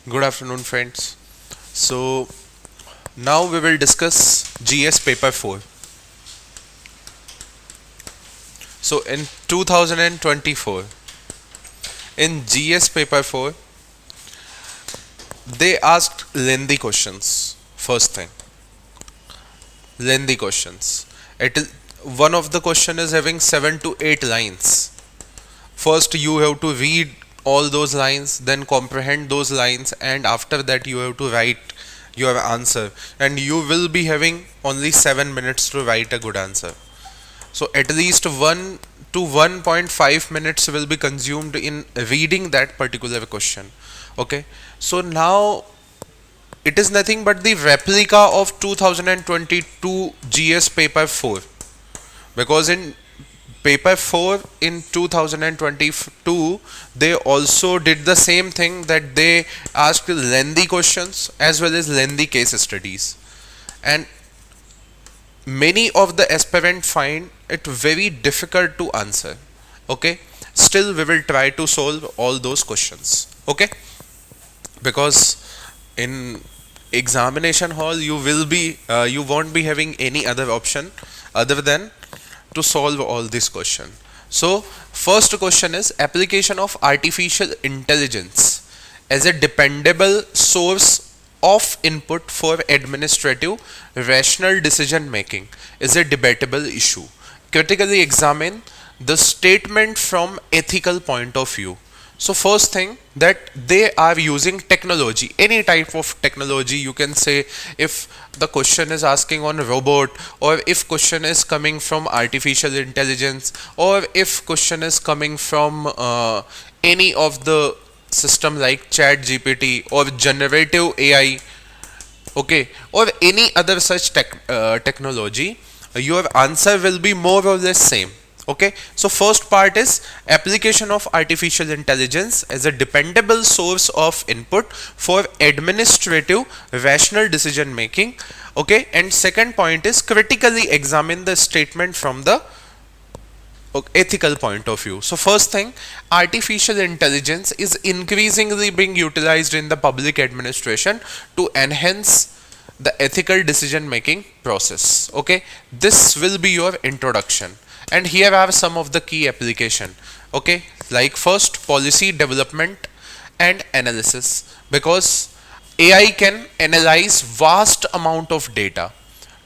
Good afternoon, friends. So, now we will discuss GS paper 4. So, in 2024, in GS paper 4, they asked lengthy questions. First thing, lengthy questions. It is one of the question is having 7 to 8 lines. First, you have to read all those lines, then comprehend those lines, and after that, you have to write your answer. And you will be having only 7 minutes to write a good answer. So, at least 1 to 1.5 minutes will be consumed in reading that particular question. Okay, so now it is nothing but the replica of 2022 GS paper 4, because in paper 4 in 2022 they also did the same thing, that they asked lengthy questions as well as lengthy case studies, and many of the aspirants find it very difficult to answer. Okay, still we will try to solve all those questions. Okay, because in examination hall you won't be having any other option other than to solve all this question. So first question is application of artificial intelligence as a dependable source of input for administrative rational decision making is a debatable issue. Critically examine the statement from ethical point of view. So first thing, that they are using technology, any type of technology. You can say if the question is asking on robot, or if question is coming from artificial intelligence, or if question is coming from any of the system like chat GPT or generative AI, okay, or any other such technology, your answer will be more or less same. Okay, so first part is application of artificial intelligence as a dependable source of input for administrative rational decision making. Okay, and second point is critically examine the statement from the ethical point of view. So first thing, artificial intelligence is increasingly being utilized in the public administration to enhance the ethical decision making process. Okay, this will be your introduction, and here are some of the key application. Okay, like first, policy development and analysis, because AI can analyze vast amount of data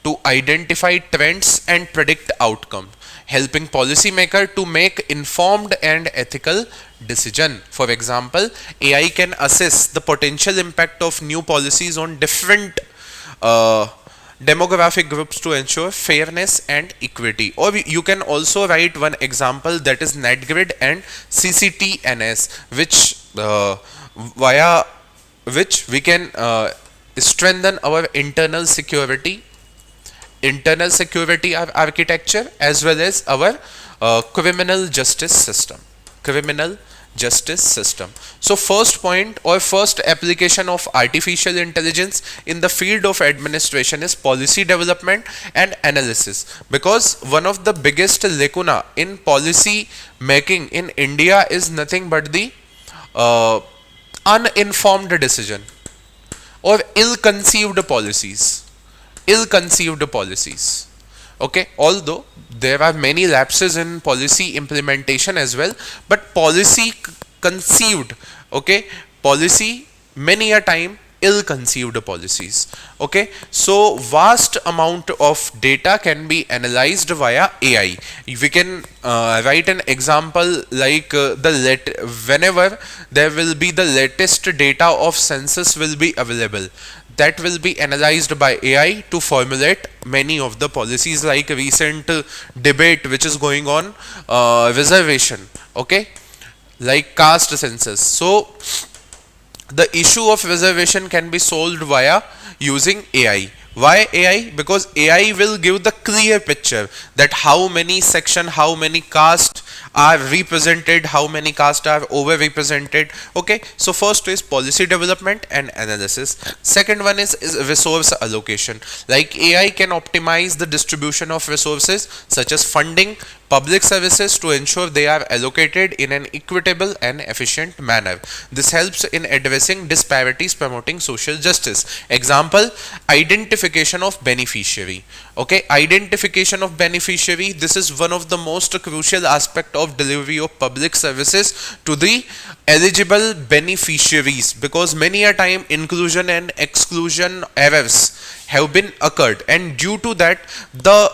to identify trends and predict outcome, helping policymaker to make informed and ethical decision. For example, AI can assess the potential impact of new policies on different uh, demographic groups to ensure fairness and equity. Or you can also write one example, that is NetGrid and CCTNS, which via which we can strengthen our internal security architecture as well as our criminal justice system. So first point or first application of artificial intelligence in the field of administration is policy development and analysis, because one of the biggest lacuna in policy making in India is nothing but the uh, uninformed decision or ill conceived policies. Okay, although there are many lapses in policy implementation as well, but conceived, okay, policy many a time ill conceived policies. Okay, so vast amount of data can be analyzed via AI. We can write an example like whenever there will be the latest data of census will be available, that will be analyzed by AI to formulate many of the policies, like recent debate which is going on, reservation, okay, like caste census. So the issue of reservation can be solved via using AI. Why AI? Because AI will give the clear picture that how many section, how many caste are represented, how many castes are overrepresented. Okay, so first is policy development and analysis. Second one is resource allocation. Like AI can optimize the distribution of resources such as funding, public services to ensure they are allocated in an equitable and efficient manner. This helps in addressing disparities, promoting social justice. Example, identification of beneficiary. Okay, identification of beneficiary, this is one of the most crucial aspect of delivery of public services to the eligible beneficiaries, because many a time inclusion and exclusion errors have been occurred, and due to that the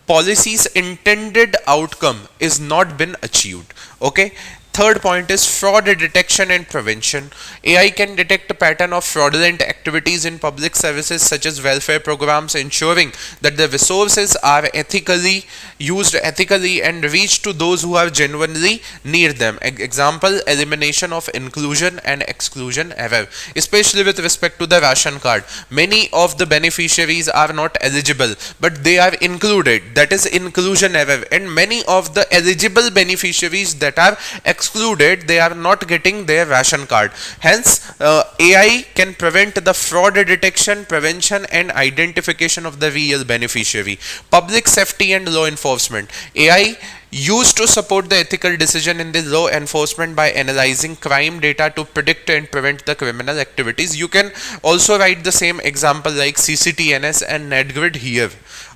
policy's intended outcome is not been achieved. Okay, third point is fraud detection and prevention. AI can detect a pattern of fraudulent activities in public services such as welfare programs, ensuring that the resources are ethically used ethically and reach to those who are genuinely need them. Example, elimination of inclusion and exclusion error, especially with respect to the ration card. Many of the beneficiaries are not eligible, but they are included. That is inclusion error, and many of the eligible beneficiaries that are excluded, they are not getting their ration card. Hence, AI can prevent the fraud detection, prevention and identification of the real beneficiary. Public safety and law enforcement. AI used to support the ethical decision in the law enforcement by analyzing crime data to predict and prevent the criminal activities. You can also write the same example like CCTNS and NetGrid here.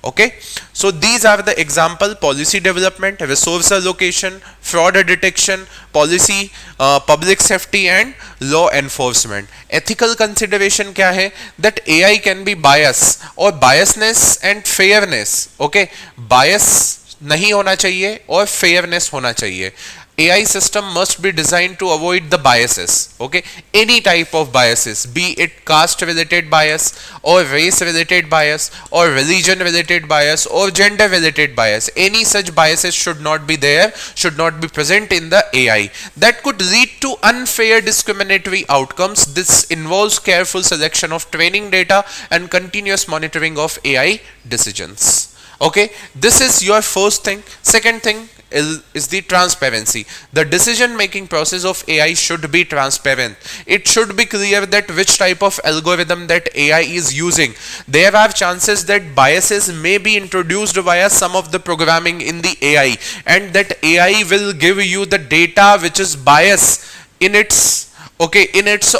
Okay, so these are the example: policy development, resource allocation, fraud detection, policy, public safety and law enforcement. Ethical consideration क्या है? That AI can be bias or biasness and fairness. Okay, bias नहीं होना चाहिए और fairness होना चाहिए. AI system must be designed to avoid the biases. Okay, any type of biases, be it caste related bias or race related bias or religion related bias or gender related bias, any such biases should not be there, should not be present in the AI. That could lead to unfair discriminatory outcomes. This involves careful selection of training data and continuous monitoring of AI decisions. Okay, this is your first thing. Second thing is the transparency. The decision making process of AI should be transparent. It should be clear that which type of algorithm that AI is using. There are chances that biases may be introduced via some of the programming in the AI, and that AI will give you the data which is bias in its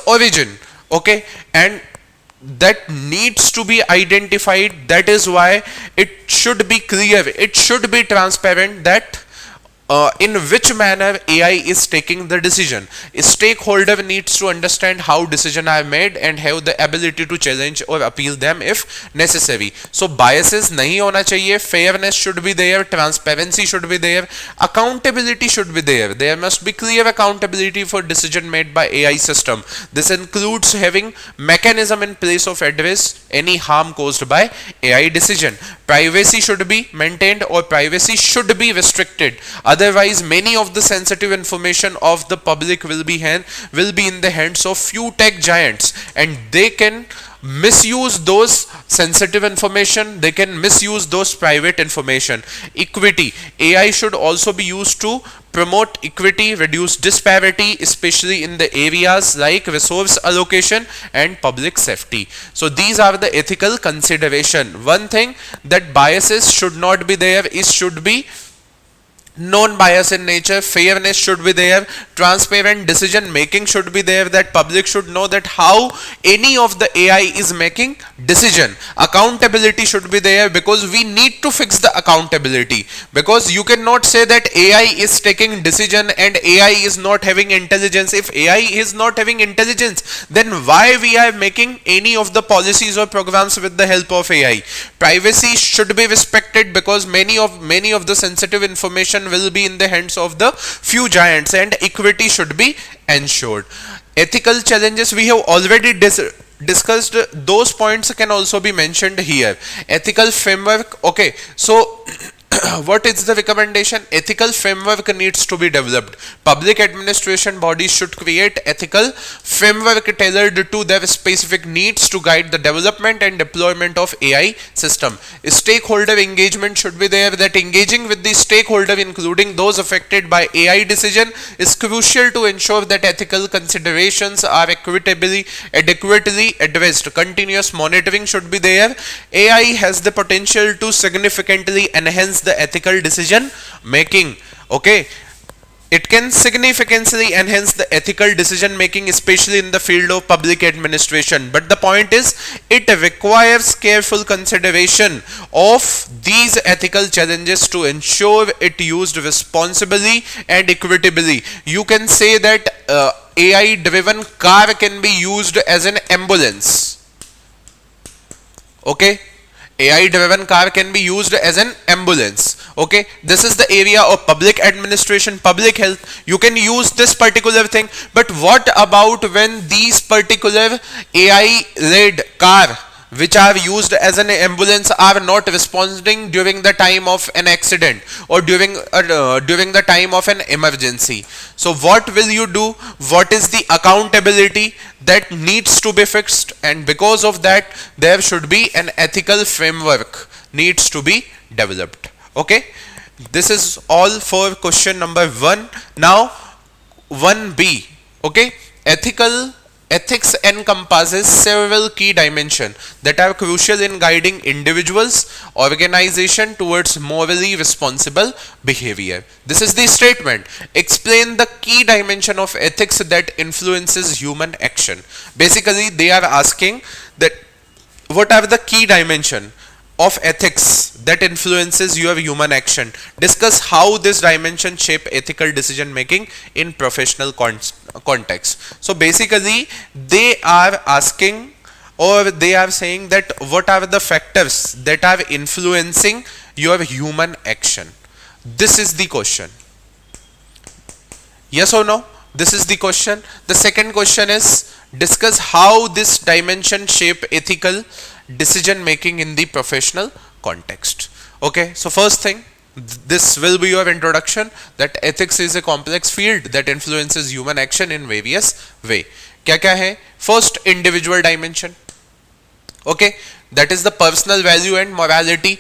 origin. Okay, and that needs to be identified. That is why it should be clear, it should be transparent that in which manner AI is taking the decision. A stakeholder needs to understand how decisions are made and have the ability to challenge or appeal them if necessary. So biases nahi hona chahiye, fairness should be there, transparency should be there, accountability should be there. There must be clear accountability for decision made by AI system. This includes having mechanism in place of address any harm caused by AI decision. Privacy should be maintained or privacy should be restricted. Otherwise, many of the sensitive information of the public will be in the hands of few tech giants, and they can misuse those sensitive information, they can misuse those private information. Equity. AI should also be used to promote equity, reduce disparity, especially in the areas like resource allocation and public safety. So these are the ethical consideration. One thing that biases should not be there, is should be non-bias in nature, fairness should be there, transparent decision making should be there, that public should know that how any of the AI is making decision. Accountability should be there, because we need to fix the accountability, because you cannot say that AI is taking decision and AI is not having intelligence. If AI is not having intelligence, then why we are making any of the policies or programs with the help of AI? Privacy should be respected, because many of the sensitive information will be in the hands of the few giants, and equity should be ensured. Ethical challenges we have already discussed. Those points can also be mentioned here. Ethical framework. Okay, so What is the recommendation? Ethical framework needs to be developed. Public administration bodies should create ethical framework tailored to their specific needs to guide the development and deployment of AI system. Stakeholder engagement should be there, that engaging with the stakeholder, including those affected by AI decision, is crucial to ensure that ethical considerations are adequately addressed. Continuous monitoring should be there. AI has the potential to significantly enhance the ethical decision making. Okay, it can significantly enhance the ethical decision making, especially in the field of public administration. But the point is, it requires careful consideration of these ethical challenges to ensure it used responsibly and equitably. You can say that AI driven car can be used as an ambulance. Okay, AI driven car can be used as an ambulance. Okay, this is the area of public administration, public health. You can use this particular thing. But what about when these particular AI led car which are used as an ambulance are not responding during the time of an accident or during the time of an emergency? So what will you do? What is the accountability that needs to be fixed? And because of that, there should be an ethical framework needs to be developed. Okay, this is all for question number 1. Now 1b. Okay, ethics encompasses several key dimensions that are crucial in guiding individuals, organization towards morally responsible behavior. This is the statement. Explain the key dimension of ethics that influences human action. Basically, they are asking that what are the key dimension of ethics that influences your human action. Discuss how this dimension shape ethical decision making in professional context. So basically, they are asking, or they are saying that what are the factors that are influencing your human action. This is the question. Yes or no? This is the question. The second question is, discuss how this dimension shape ethical decision making in the professional context. Okay, so first thing, this will be your introduction, that ethics is a complex field that influences human action in various way. Kya kya hai? First, individual dimension. Okay, that is the personal value and morality.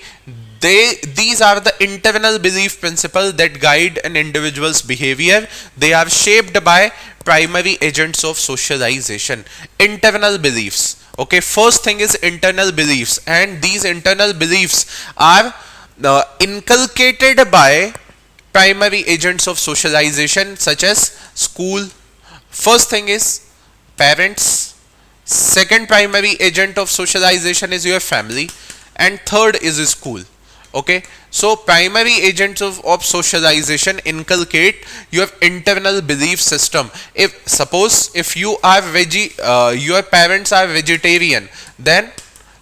These are the internal belief principles that guide an individual's behavior. They are shaped by primary agents of socialization. Internal beliefs. Okay, first thing is internal beliefs, and these internal beliefs are inculcated by primary agents of socialization such as school. First thing is parents. Second primary agent of socialization is your family, and third is school. Okay, so primary agents of socialization inculcate your internal belief system. If you are your parents are vegetarian, then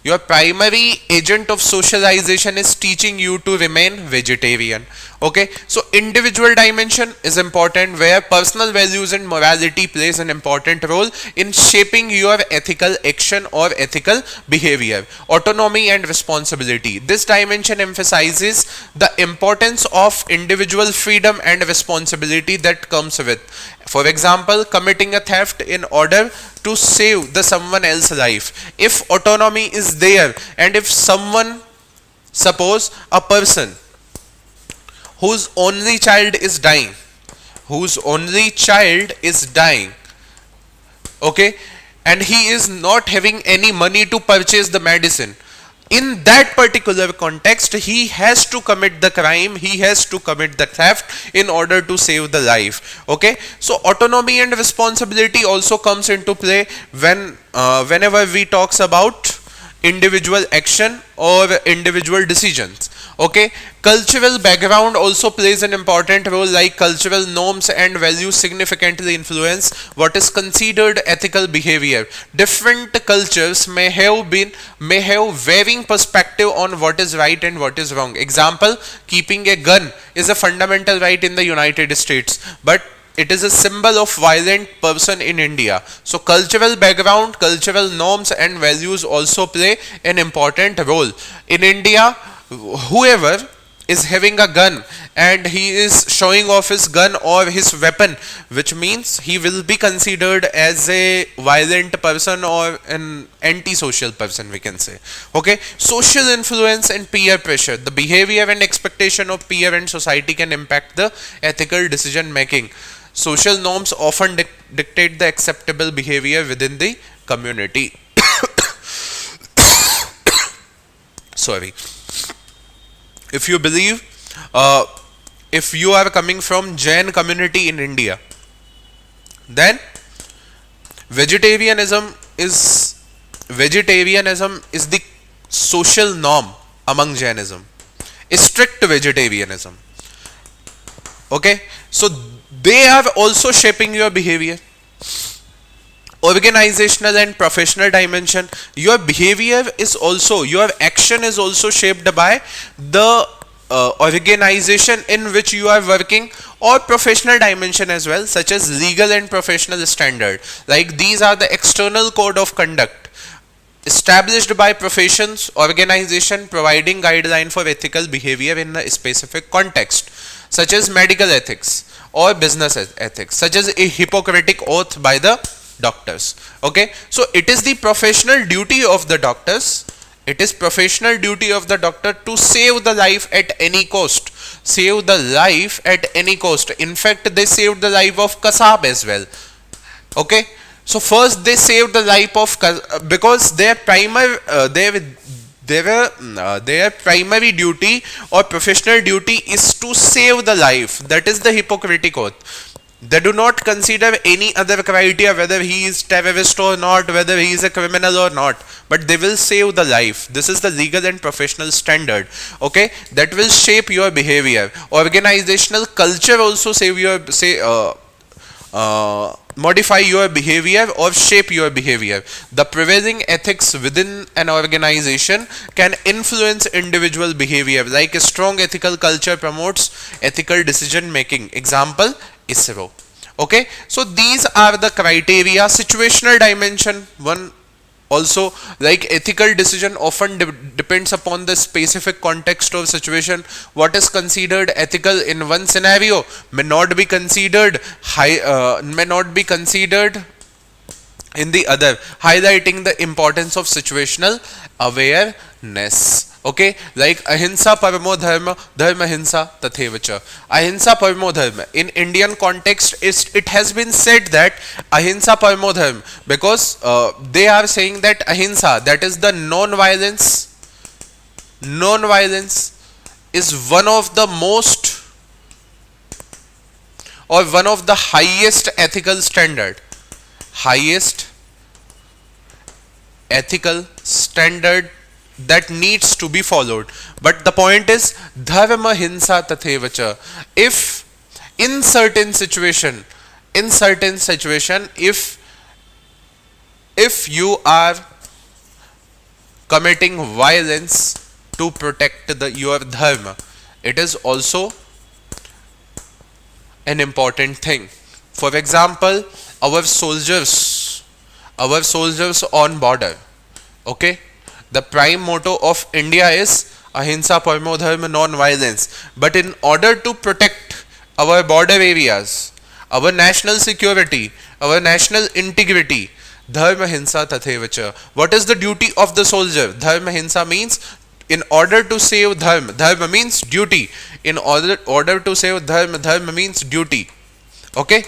your primary agent of socialization is teaching you to remain vegetarian. Okay, so individual dimension is important, where personal values and morality plays an important role in shaping your ethical action or ethical behavior. Autonomy and responsibility. This dimension emphasizes the importance of individual freedom and responsibility that comes with, for example, committing a theft in order to save someone else's life. If autonomy is there, and if someone, suppose a person whose only child is dying, okay, and he is not having any money to purchase the medicine, in that particular context, he has to commit the crime, he has to commit the theft in order to save the life. Okay, so autonomy and responsibility also comes into play whenever we talks about individual action or individual decisions. Okay, cultural background also plays an important role, like cultural norms and values significantly influence what is considered ethical behavior. Different cultures may have varying perspective on what is right and what is wrong. Example, keeping a gun is a fundamental right in the United States, but it is a symbol of violent person in India. So cultural background, cultural norms and values also play an important role. In India, whoever is having a gun and he is showing off his gun or his weapon, which means he will be considered as a violent person or an antisocial person, we can say. Okay, social influence and peer pressure. The behavior and expectation of peer and society can impact the ethical decision making. Social norms often dictate the acceptable behavior within the community. Sorry. If you believe, if you are coming from Jain community in India, then vegetarianism is the social norm among Jainism. Strict vegetarianism. Okay, so they are also shaping your behavior. Organizational and professional dimension. Your behavior is also, your action is also shaped by the organization in which you are working, or professional dimension as well, such as legal and professional standard. Like these are the external code of conduct established by professions, organization, providing guideline for ethical behavior in a specific context, such as medical ethics or business ethics, such as a Hippocratic oath by the doctors. Okay, so it is the professional duty of the doctors, it is professional duty of the doctor to save the life at any cost. Save the life at any cost. In fact, they saved the life of Kasab as well. Okay, so first they saved the life of because their primary their primary duty or professional duty is to save the life. That is the Hippocratic oath. They do not consider any other criteria, whether he is terrorist or not, whether he is a criminal or not, but they will save the life. This is the legal and professional standard. Okay, that will shape your behavior. Organizational culture also save your modify your behavior or shape your behavior. The prevailing ethics within an organization can influence individual behavior. Like a strong ethical culture promotes ethical decision making. Example, ISRO. Okay, so these are the criteria. Situational dimension, one also, like ethical decision often depends upon the specific context of situation. What is considered ethical in one scenario may not be considered in the other, highlighting the importance of situational awareness. Okay, like ahimsa paramo dharma, dharma ahimsa tathevacha. Ahimsa paramo dharma. In Indian context, it has been said that ahimsa paramo dharma, because they are saying that ahimsa, that is the non-violence is one of the most, or one of the highest ethical standard. Highest ethical standard that needs to be followed. But the point is, dharma hinsa tathevacha. If in certain situation, if you are committing violence to protect your dharma, it is also an important thing. For example, our soldiers on border. Okay, the prime motto of India is ahimsa paramo dharma, non-violence. But in order to protect our border areas, our national security, our national integrity, dharma hinsa tathevacha. What is the duty of the soldier? Dharma hinsa means in order to save dharma. Dharma means duty. In order to save dharma, dharma means duty. Okay,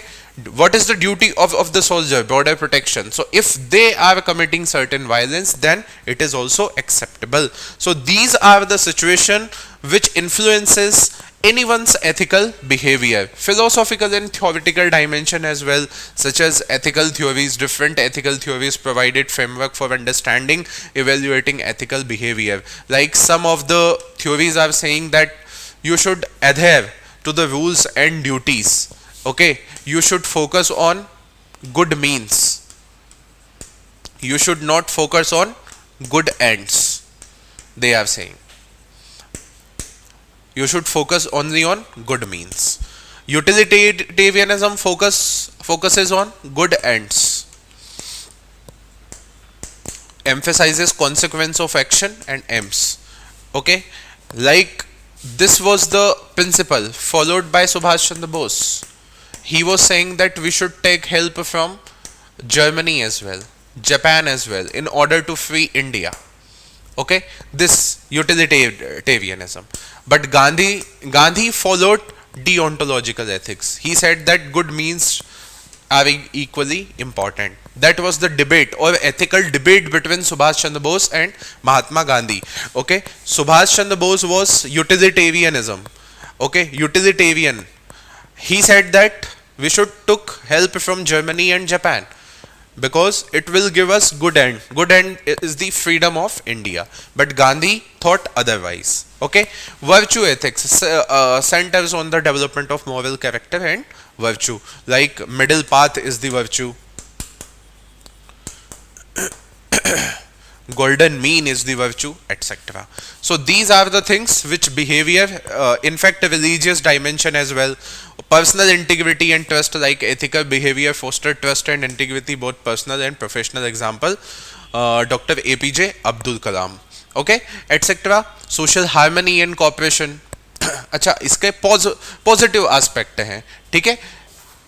what is the duty of the soldier? Border protection. So if they are committing certain violence, then it is also acceptable. So these are the situation which influences anyone's ethical behavior. Philosophical and theoretical dimension as well, such as ethical theories. Different ethical theories provided framework for understanding, evaluating ethical behavior. Like some of the theories are saying that you should adhere to the rules and duties. Okay, you should focus on good means. You should not focus on good ends. They are saying you should focus only on good means. Utilitarianism focuses on good ends, emphasizes consequence of action and aims. Okay, like This was the principle followed by Subhash Chandra Bose. He was saying that we should take help from Germany as well, Japan as well, in order to free India. Okay, this utilitarianism. But Gandhi followed deontological ethics. He said that good means are equally important. That was the debate or ethical debate between Subhash Chandra Bose and Mahatma Gandhi. Okay, Subhash Chandra Bose was utilitarianism. Okay, utilitarian. He said that we should took help from Germany and Japan because it will give us good end. Good end is the freedom of India. But Gandhi thought otherwise. Okay, virtue ethics centers on the development of moral character and virtue. Like middle path is the virtue. Golden mean is the virtue, etc. So these are the things which behavior, in fact, religious dimension as well. Personal integrity and trust, like ethical behavior foster trust and integrity, both personal and professional. Example, Dr. APJ Abdul Kalam. Okay, etc. Social harmony and cooperation. अच्छा, इसके positive aspect हैं, ठीक है,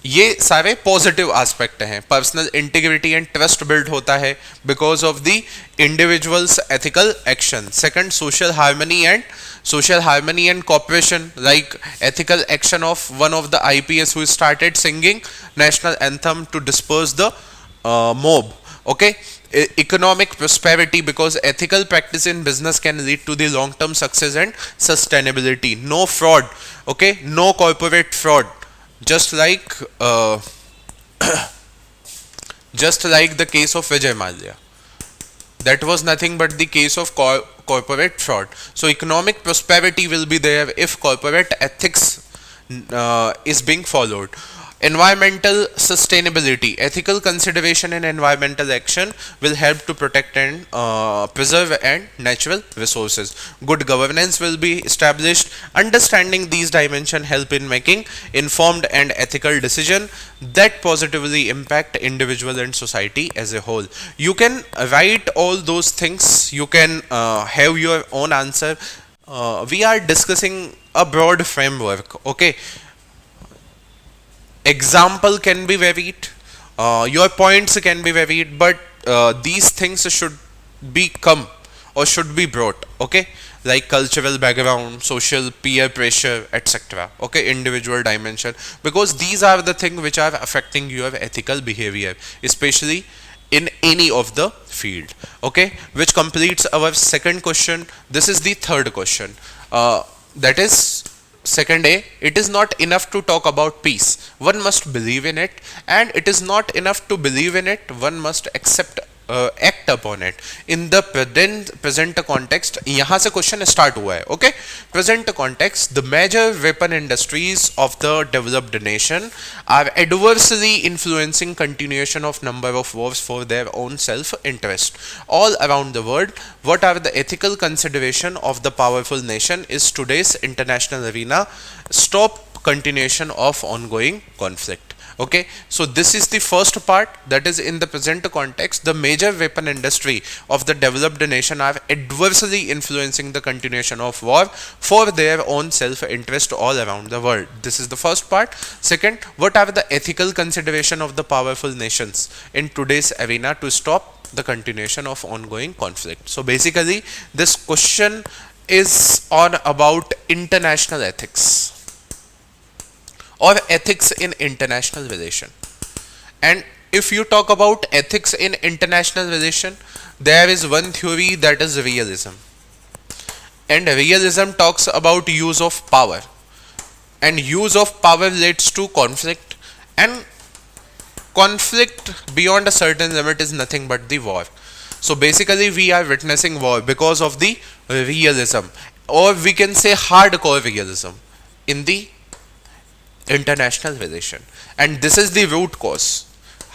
ये सारे positive aspect हैं. Personal integrity and trust build होता है because of the individuals ethical action. Second, social harmony and cooperation, like ethical action of one of the IPS who started singing national anthem to disperse the mob. Okay, economic prosperity, because ethical practice in business can lead to the long term success and sustainability. No fraud. Okay, no corporate fraud. Just like the case of Vijay Mallya, that was nothing but the case of corporate fraud. So economic prosperity will be there if corporate ethics is being followed. Environmental sustainability, ethical consideration in environmental action will help to protect and preserve and natural resources. Good governance will be established. Understanding these dimensions help in making informed and ethical decision that positively impact individual and society as a whole. You can write all those things. You can have your own answer. We are discussing a broad framework. Okay. Example can be varied, your points can be varied, but these things should be brought. Okay, like cultural background, social peer pressure, etc. Okay, individual dimension, because these are the things which are affecting your ethical behavior, especially in any of the field. Okay, which completes our second question. This is the third question, that is second A. It is not enough to talk about peace, one must believe in it, and it is not enough to believe in it, one must act upon it. In the present context, यहाँ से question start हुआ है. Okay, present context, the major weapon industries of the developed nation are adversely influencing continuation of number of wars for their own self-interest all around the world. What are the ethical consideration of the powerful nation is today's international arena? Stop continuation of ongoing conflict. Okay, so this is the first part, that is in the present context, the major weapon industry of the developed nation are adversely influencing the continuation of war for their own self-interest all around the world. This is the first part. Second, what are the ethical consideration of the powerful nations in today's arena to stop the continuation of ongoing conflict? So basically this question is on about international ethics or ethics in international relation. And if you talk about ethics in international relation, there is one theory, that is realism. And realism talks about use of power, and use of power leads to conflict, and conflict beyond a certain limit is nothing but the war. So basically we are witnessing war because of the realism, or we can say hardcore realism in the international relation, and this is the root cause.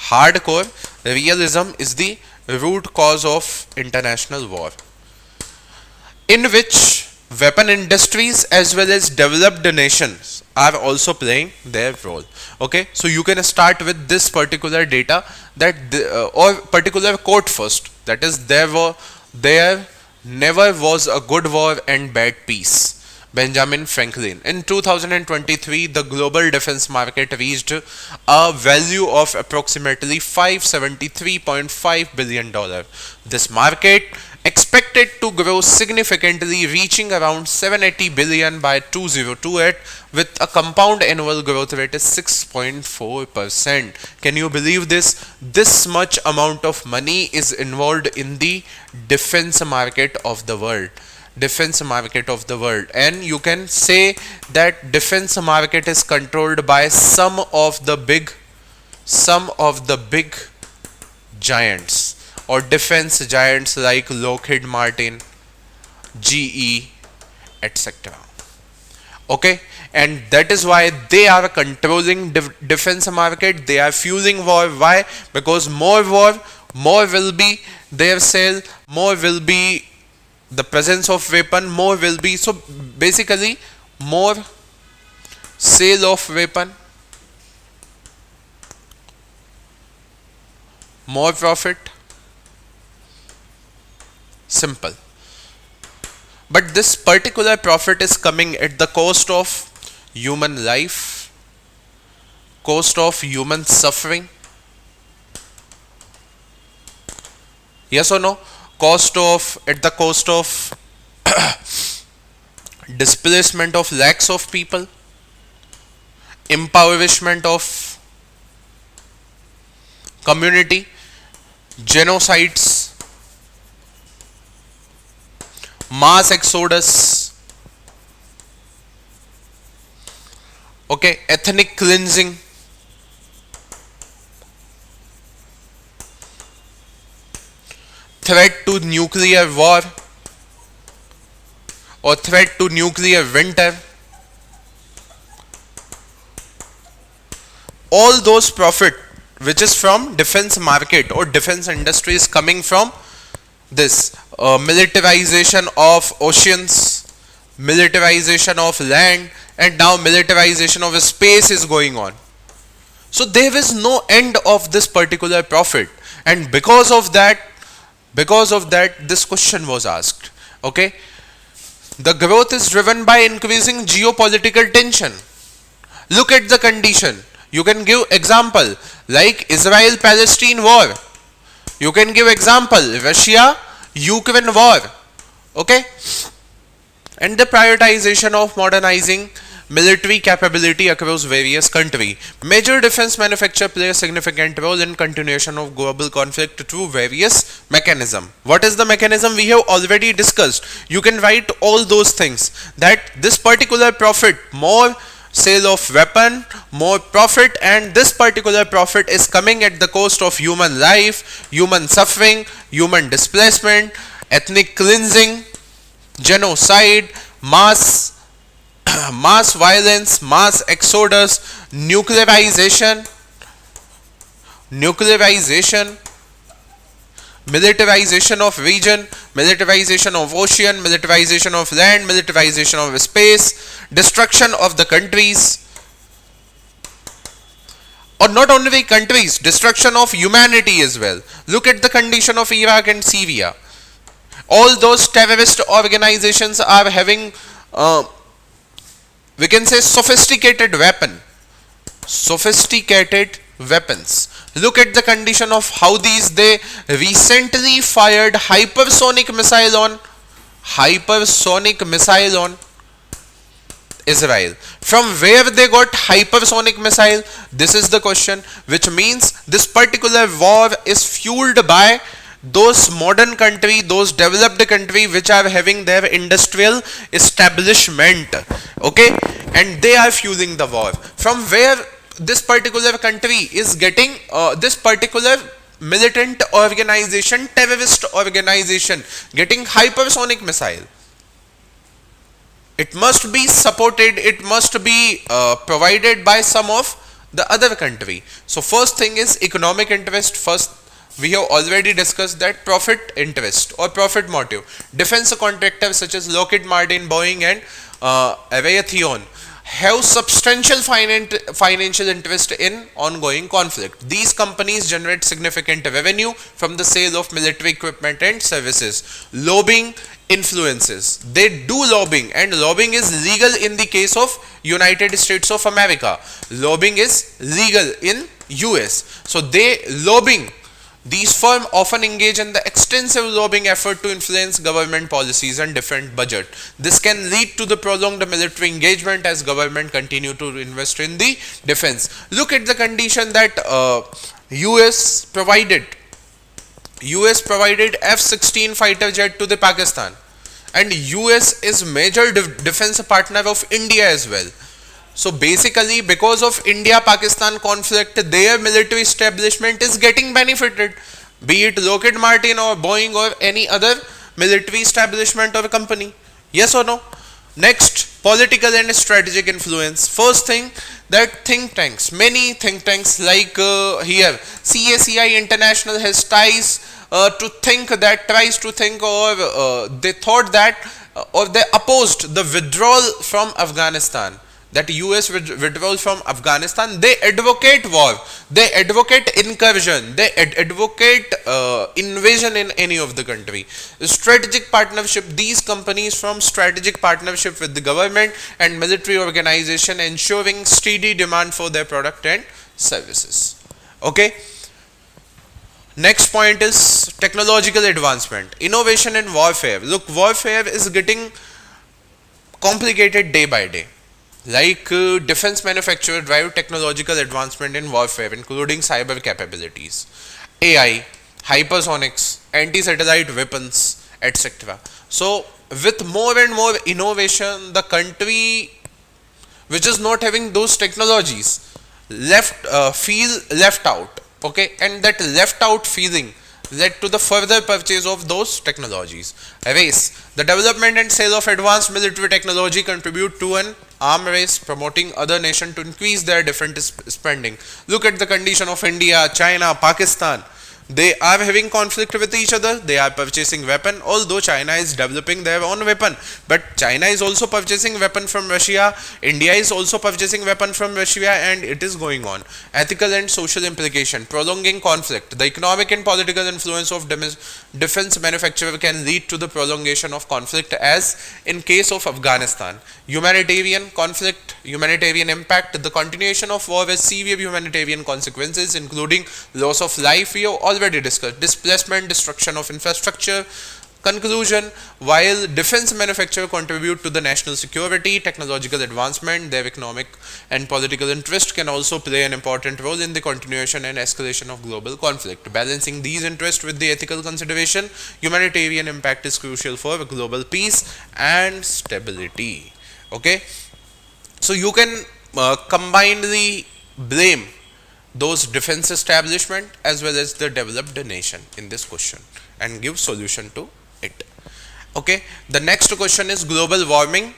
Hardcore realism is the root cause of international war, in which weapon industries as well as developed nations are also playing their role. Okay, so you can start with this particular data, that or particular quote first, that is there never was a good war and bad peace. Benjamin Franklin. In 2023, the global defense market reached a value of approximately $573.5 billion. This market expected to grow significantly, reaching around 780 billion by 2028, with a compound annual growth rate is 6.4%. Can you believe this? This much amount of money is involved in the defense market of the world. Defense market of the world, and you can say that defense market is controlled by some of the big giants or defense giants like Lockheed Martin, GE, etc. Okay, and that is why they are controlling defense market. They are fueling war. Why? Because more war, more will be their sale, more will be the presence of weapon, more will be, so basically more sale of weapon, more profit. Simple. But this particular profit is coming at the cost of human life, cost of human suffering. Yes or no? At the cost of displacement of lakhs of people, impoverishment of community, genocides, mass exodus, okay, ethnic cleansing, threat to nuclear war or threat to nuclear winter. All those profit which is from defense market or defense industry is coming from this militarization of oceans, militarization of land, and now militarization of space is going on. So there is no end of this particular profit, and because of that this question was asked. Okay, the growth is driven by increasing geopolitical tension. Look at the condition. You can give example like Israel Palestine war, you can give example Russia Ukraine war. Okay, and the prioritization of modernizing military capability across various countries. Major defense manufacturers play a significant role in continuation of global conflict through various mechanisms. What is the mechanism? We have already discussed. You can write all those things, that this particular profit, more sale of weapon, more profit, and this particular profit is coming at the cost of human life, human suffering, human displacement, ethnic cleansing, genocide, mass violence, mass exodus, nuclearization, militarization of region, militarization of ocean, militarization of land, militarization of space, destruction of the countries, or not only countries, destruction of humanity as well. Look at the condition of Iraq and Syria. All those terrorist organizations are having we can say sophisticated weapons. Look at the condition of how they recently fired hypersonic missile on Israel. From where they got hypersonic missile? This is the question, which means this particular war is fueled by those modern country, those developed country which are having their industrial establishment. Okay, and they are fueling the war. From where this particular country is getting this particular militant organization, terrorist organization, getting hypersonic missile? It must be supported, it must be provided by some of the other country. So first thing is economic interest. First, we have already discussed that profit interest or profit motive. Defense contractors such as Lockheed Martin, Boeing, and Raytheon have substantial financial interest in ongoing conflict. These companies generate significant revenue from the sale of military equipment and services. Lobbying influences. They do lobbying, and lobbying is legal in the case of United States of America. Lobbying is legal in US. So they lobbying. These firms often engage in the extensive lobbying effort to influence government policies and defend budget. This can lead to the prolonged military engagement as government continue to invest in the defense. Look at the condition that US provided F-16 fighter jet to the Pakistan, and US is major defense partner of India as well. So basically, because of India-Pakistan conflict, their military establishment is getting benefited, be it Lockheed Martin or Boeing or any other military establishment or company. Yes or no? Next, political and strategic influence. First thing, that think tanks, many think tanks like here CACI International has ties to think that tries to think, or they thought that or they opposed the withdrawal from Afghanistan, that US withdrawal from Afghanistan. They advocate war, they advocate incursion, they advocate invasion in any of the country. Strategic partnership, these companies form strategic partnership with the government and military organization, ensuring steady demand for their product and services. Okay. Next point is technological advancement, innovation in warfare. Look, warfare is getting complicated day by day. Like defense manufacturers drive technological advancement in warfare, including cyber capabilities, AI, hypersonics, anti-satellite weapons, etc. So with more and more innovation, the country which is not having those technologies feel left out. Okay, and that left out feeling led to the further purchase of those technologies. Race, the development and sale of advanced military technology contribute to an arm race, promoting other nations to increase their defense spending. Look at the condition of India, China, Pakistan. They are having conflict with each other. They are purchasing weapon, although China is developing their own weapon. But China is also purchasing weapon from Russia. India is also purchasing weapon from Russia, and it is going on. Ethical and social implication, prolonging conflict. The economic and political influence of defense manufacturer can lead to the prolongation of conflict, as in case of Afghanistan. Humanitarian conflict, humanitarian impact. The continuation of war has severe humanitarian consequences, including loss of life. We have already discussed displacement, destruction of infrastructure. Conclusion, while defense manufacturers contribute to the national security, technological advancement, their economic and political interest can also play an important role in the continuation and escalation of global conflict. Balancing these interests with the ethical consideration, humanitarian impact is crucial for global peace and stability. Okay, so you can combinedly blame those defense establishment as well as the developed nation in this question and give solution to it. Okay, the next question is global warming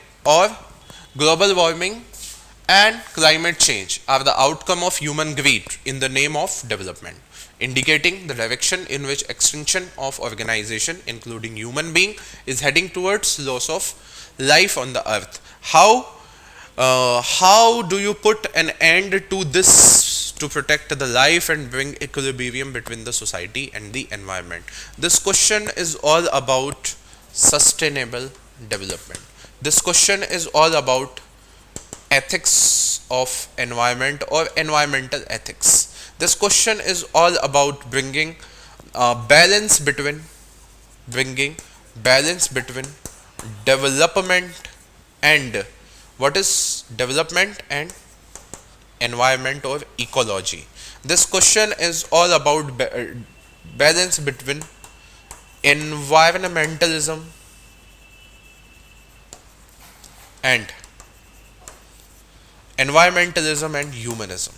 and climate change are the outcome of human greed in the name of development, indicating the direction in which extinction of organization, including human being, is heading towards loss of life on the earth. How do you put an end to this to protect the life and bring equilibrium between the society and the environment? This question is all about sustainable development. This question is all about ethics of environment or environmental ethics. This question is all about bringing balance between development and what is development and environment or ecology. This question is all about balance between environmentalism and humanism.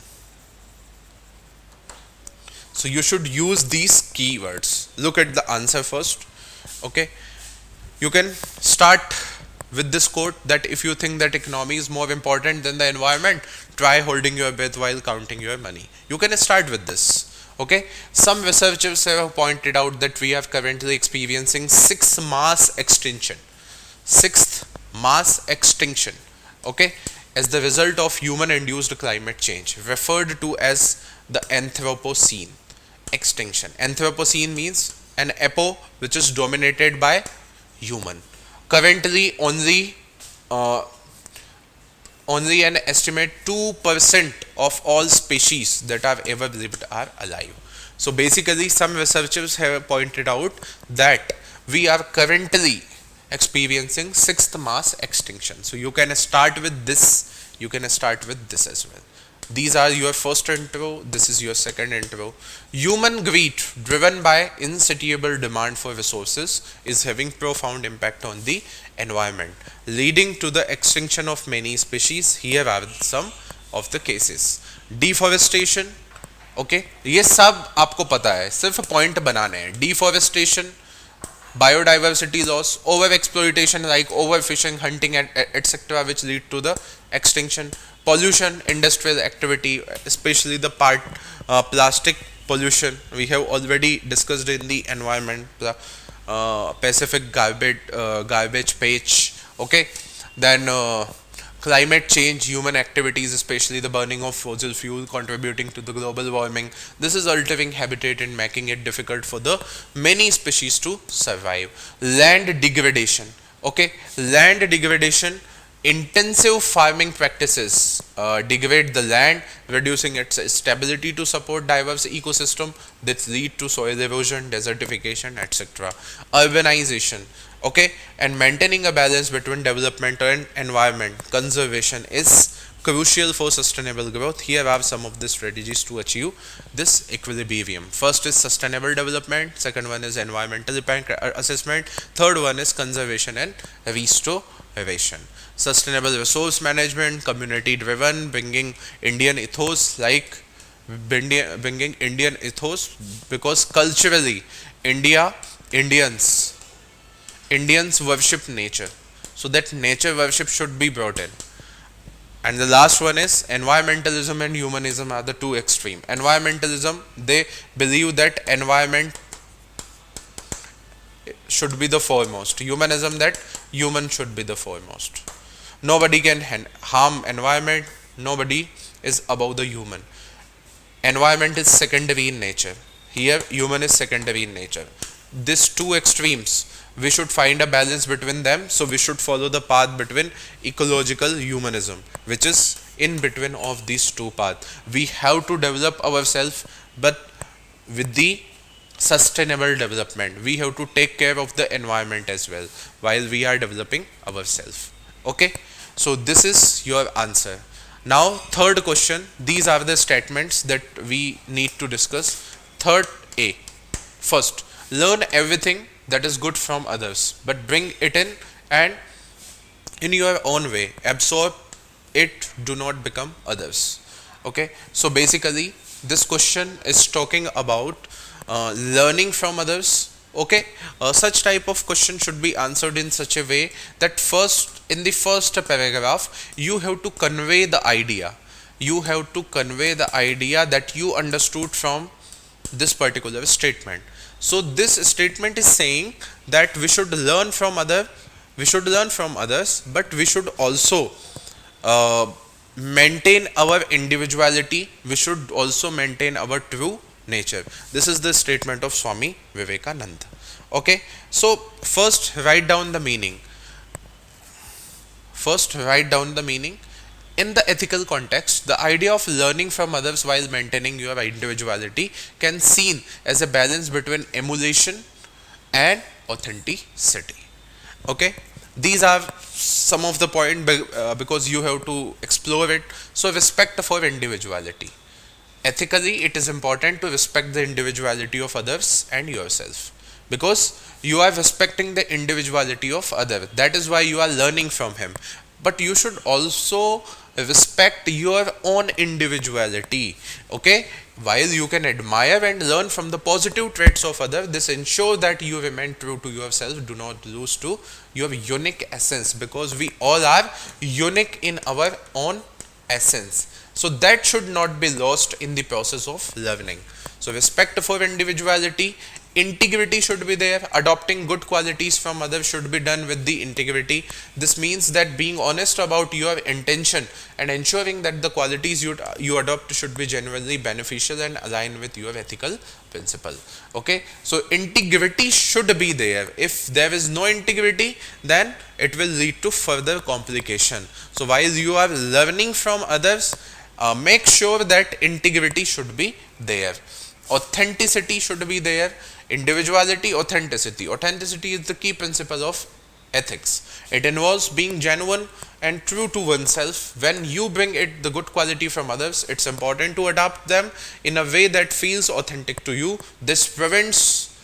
So you should use these keywords. Look at the answer first. Okay, you can start with this quote that if you think that economy is more important than the environment, try holding your breath while counting your money. You can start with this. Okay, some researchers have pointed out that we are currently experiencing sixth mass extinction, okay, as the result of human induced climate change, referred to as the Anthropocene extinction. Anthropocene means an epoch which is dominated by human. Currently, uh, only an estimate 2% of all species that have ever lived are alive. So basically, some researchers have pointed out that we are currently experiencing sixth mass extinction. So you can start with this, you can start with this as well. These are your first intro, this is your second intro. Human greed driven by insatiable demand for resources is having profound impact on the environment, leading to the extinction of many species. Here are some of the cases. Deforestation, okay ये सब आपको पता है, सिर्फ point बनाने हैं. Deforestation, biodiversity loss, over exploitation like overfishing, hunting, and etc., which lead to the extinction. Pollution, industrial activity, especially the plastic pollution. We have already discussed in the environment, Pacific garbage patch. Okay, then climate change, human activities, especially the burning of fossil fuel, contributing to the global warming. This is altering habitat and making it difficult for the many species to survive. Land degradation. Okay, land degradation. Intensive farming practices degrade the land, reducing its stability to support diverse ecosystem. That lead to soil erosion, desertification, etc. Urbanization. Okay, and maintaining a balance between development and environment conservation is crucial for sustainable growth. Here are some of the strategies to achieve this equilibrium. First is sustainable development, second one is environmental impact assessment, third one is conservation and restoration. Sustainable resource management, community driven, bringing Indian ethos, because culturally Indians worship nature, so that nature worship should be brought in. And the last one is environmentalism and humanism are the two extreme. Environmentalism, they believe that environment should be the foremost. Humanism, that human should be the foremost. Nobody can harm environment, nobody is above the human. Environment is secondary in nature. Here human is secondary in nature. These two extremes, we should find a balance between them. So we should follow the path between ecological humanism, which is in between of these two paths. We have to develop ourselves, but with the sustainable development, we have to take care of the environment as well while we are developing ourselves. Okay, so this is your answer. Now third question, these are the statements that we need to discuss. Third A, first, learn everything that is good from others, but bring it in and in your own way. Absorb it, do not become others. Okay, so basically this question is talking about learning from others. Okay, such type of question should be answered in such a way that first, in the first paragraph, you have to convey the idea. You have to convey the idea that you understood from this particular statement. So this statement is saying that we should learn from others, but we should also maintain our individuality. We should also maintain our true nature. This is the statement of Swami Vivekananda. Okay, so first write down the meaning. In the ethical context, the idea of learning from others while maintaining your individuality can seen as a balance between emulation and authenticity. Okay, these are some of the point because you have to explore it. So respect for individuality. Ethically, it is important to respect the individuality of others and yourself, because you are respecting the individuality of others. That is why you are learning from him. But you should also respect your own individuality. Okay, while you can admire and learn from the positive traits of others, this ensures that you remain true to yourself. Do not lose to your unique essence, because we all are unique in our own essence. So that should not be lost in the process of learning. So respect for individuality Integrity should be there. Adopting good qualities from others should be done with the integrity. This means that being honest about your intention and ensuring that the qualities you adopt should be genuinely beneficial and align with your ethical principle. Okay, so integrity should be there. If there is no integrity, then it will lead to further complication. So while you are learning from others, make sure that integrity should be there. Authenticity should be there. Individuality, authenticity. Authenticity is the key principle of ethics. It involves being genuine and true to oneself. When you bring it the good quality from others, it's important to adapt them in a way that feels authentic to you. This prevents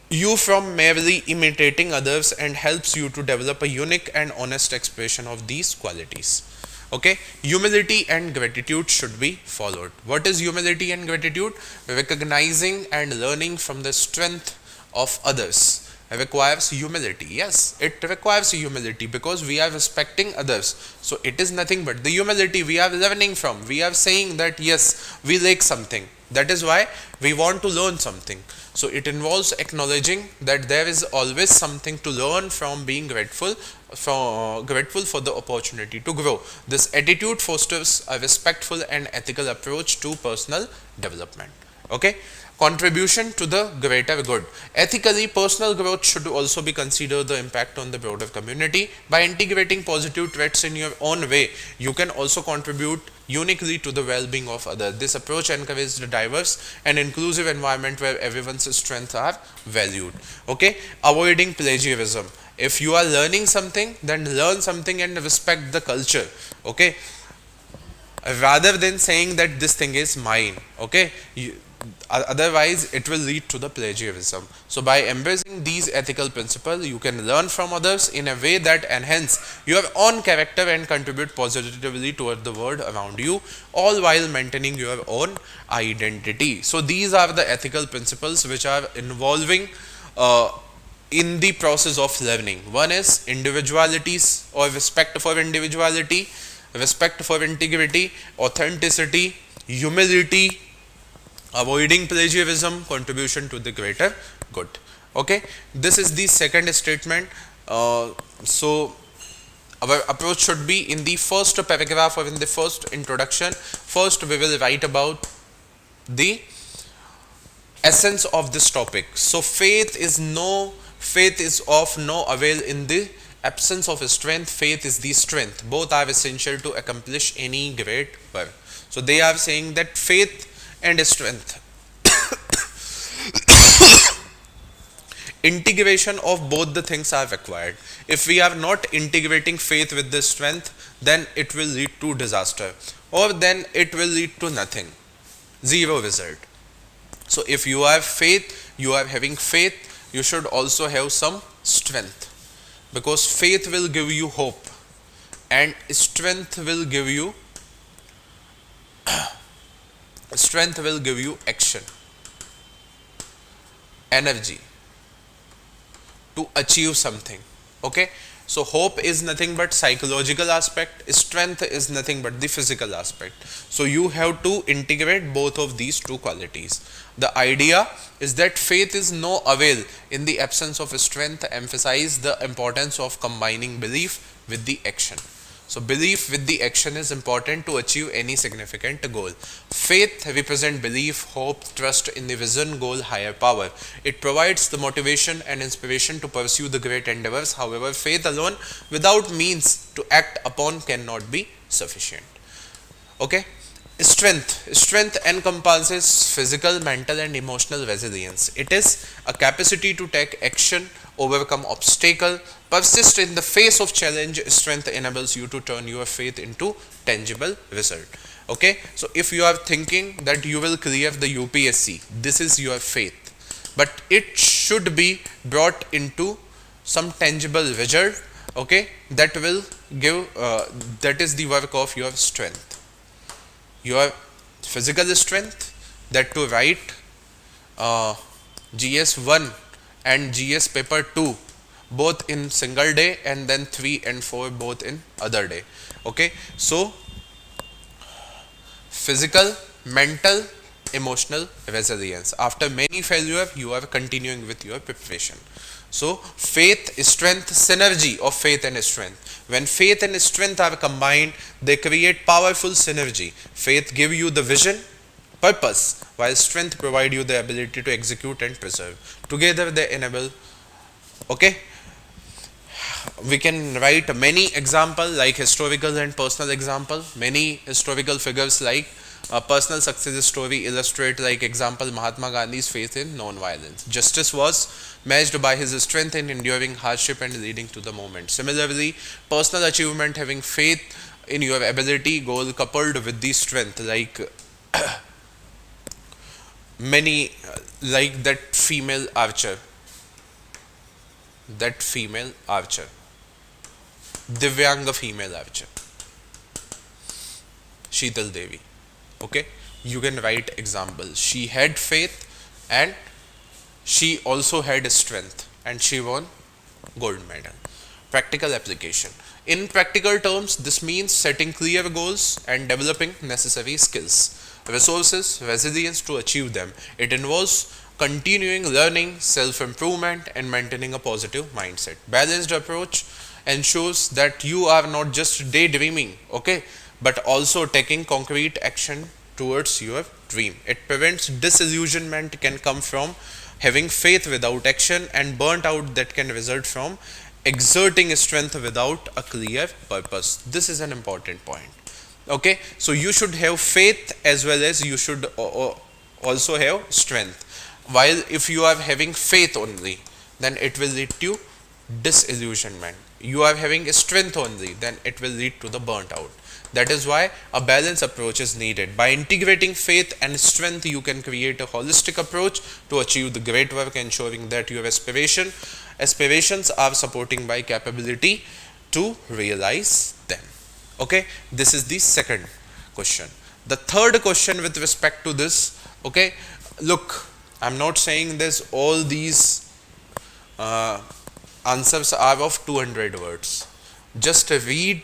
you from merely imitating others and helps you to develop a unique and honest expression of these qualities. Okay, humility and gratitude should be followed. What is humility and gratitude? Recognizing and learning from the strength of others requires humility. Yes, it requires humility because we are respecting others. So it is nothing but the humility we are learning from. We are saying that yes, we lack something. That is why we want to learn something. So it involves acknowledging that there is always something to learn from being grateful for the opportunity to grow. This attitude fosters a respectful and ethical approach to personal development. Okay, contribution to the greater good. Ethically, personal growth should also be considered the impact on the broader community. By integrating positive traits in your own way, you can also contribute uniquely to the well-being of others. This approach encourages a diverse and inclusive environment where everyone's strengths are valued. Okay, avoiding plagiarism. If you are learning something, then learn something and respect the culture. Okay, rather than saying that this thing is mine. Okay, otherwise it will lead to the plagiarism. So by embracing these ethical principles, you can learn from others in a way that enhance your own character and contribute positively toward the world around you, all while maintaining your own identity. So these are the ethical principles which are involving in the process of learning. One is individualities or respect for individuality, respect for integrity, authenticity, humility, avoiding plagiarism, contribution to the greater good. Okay, this is the second statement. So our approach should be in the first paragraph or in the first introduction. First we will write about the essence of this topic. So faith is of no avail in the absence of strength. Faith is the strength. Both are essential to accomplish any great work. So they are saying that faith and strength, integration of both the things are required. If we are not integrating faith with the strength, then it will lead to disaster, or then it will lead to nothing, zero result. So if you are having faith, you should also have some strength, because faith will give you hope and strength will give you action, energy to achieve something. Okay, so hope is nothing but psychological aspect, strength is nothing but the physical aspect. So you have to integrate both of these two qualities. The idea is that faith is no avail in the absence of strength. Emphasize the importance of combining belief with the action. So belief with the action is important to achieve any significant goal. Faith represents belief, hope, trust in the vision, goal, higher power. It provides the motivation and inspiration to pursue the great endeavors. However, faith alone without means to act upon cannot be sufficient. Okay. Strength encompasses physical, mental and emotional resilience. It is a capacity to take action, overcome obstacle, persist in the face of challenge. Strength enables you to turn your faith into tangible result. Okay, so if you are thinking that you will clear the UPSC, this is your faith, but it should be brought into some tangible result. Okay, that will give that is the work of your strength, your physical strength, that to write GS 1 and GS paper 2 both in single day, and then 3 and 4 both in other day. Okay, so physical, mental, emotional resilience. After many failure, you are continuing with your preparation. So faith, strength, synergy of faith and strength. When faith and strength are combined, they create powerful synergy. Faith give you the vision, purpose, while strength provide you the ability to execute and preserve. Together they enable. Okay, we can write many example like historical and personal example. Many historical figures like a personal success story illustrate like example Mahatma Gandhi's faith in non-violence. Justice was matched by his strength in enduring hardship and leading to the moment. Similarly, personal achievement having faith in your ability goal coupled with the strength like many like that female archer, Divyanga female archer, Sheetal Devi. Okay, you can write example. She had faith and she also had strength and she won gold medal. Practical application. In practical terms, this means setting clear goals and developing necessary skills, resources, resilience to achieve them. It involves continuing learning, self-improvement, and maintaining a positive mindset. Balanced approach ensures that you are not just daydreaming, okay, but also taking concrete action towards your dream. It prevents disillusionment can come from having faith without action, and burnt out that can result from exerting strength without a clear purpose. This is an important point. Okay, so you should have faith as well as you should also have strength. While if you are having faith only, then it will lead to disillusionment. You are having strength only, then it will lead to the burnt out. That is why a balanced approach is needed. By integrating faith and strength, you can create a holistic approach to achieve the great work, ensuring that your aspirations are supporting by capability to realize them. Okay, this is the second question. The third question with respect to this, okay, look, I'm not saying this, all these answers are of 200 words. Just read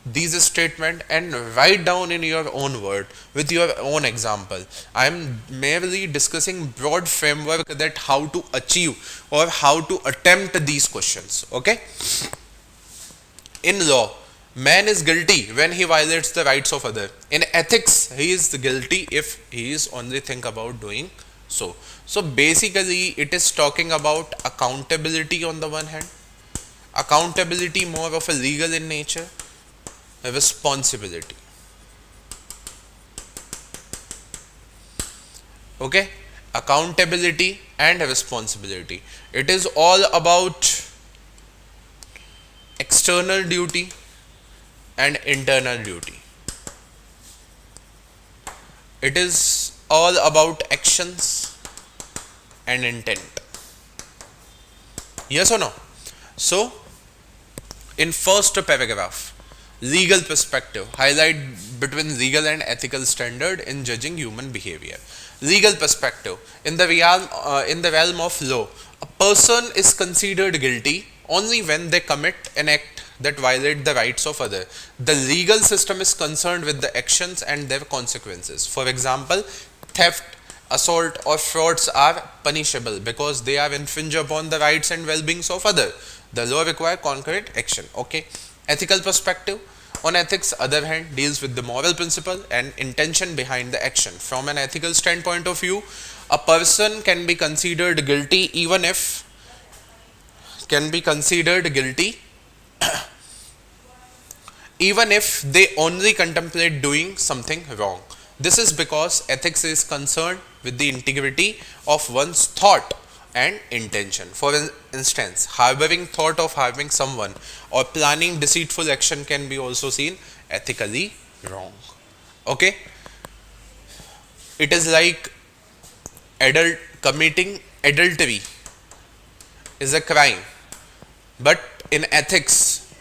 these statements and write down in your own word with your own example. I am merely discussing broad framework that how to achieve or how to attempt these questions. Okay. In law, man is guilty when he violates the rights of other. In ethics, he is guilty if he is only think about doing so. So basically, it is talking about accountability on the one hand, accountability more of a legal in nature, responsibility. Okay, accountability and responsibility. It is all about external duty and internal duty. It is all about actions and intent. Yes or no? So, in first paragraph, legal perspective, highlight between legal and ethical standard in judging human behavior. Legal perspective, in the realm of law, a person is considered guilty only when they commit an act that violate the rights of others. The legal system is concerned with the actions and their consequences. For example, theft, assault or frauds are punishable because they are infringe upon the rights and well-beings of others. The law require concrete action. Okay. Ethical perspective, on ethics, other hand, deals with the moral principle and intention behind the action. From an ethical standpoint of view, a person can be considered guilty even if they only contemplate doing something wrong. This is because ethics is concerned with the integrity of one's thought and intention. For instance, harboring thought of harming someone or planning deceitful action can be also seen ethically wrong. Okay, it is like committing adultery is a crime, but in ethics,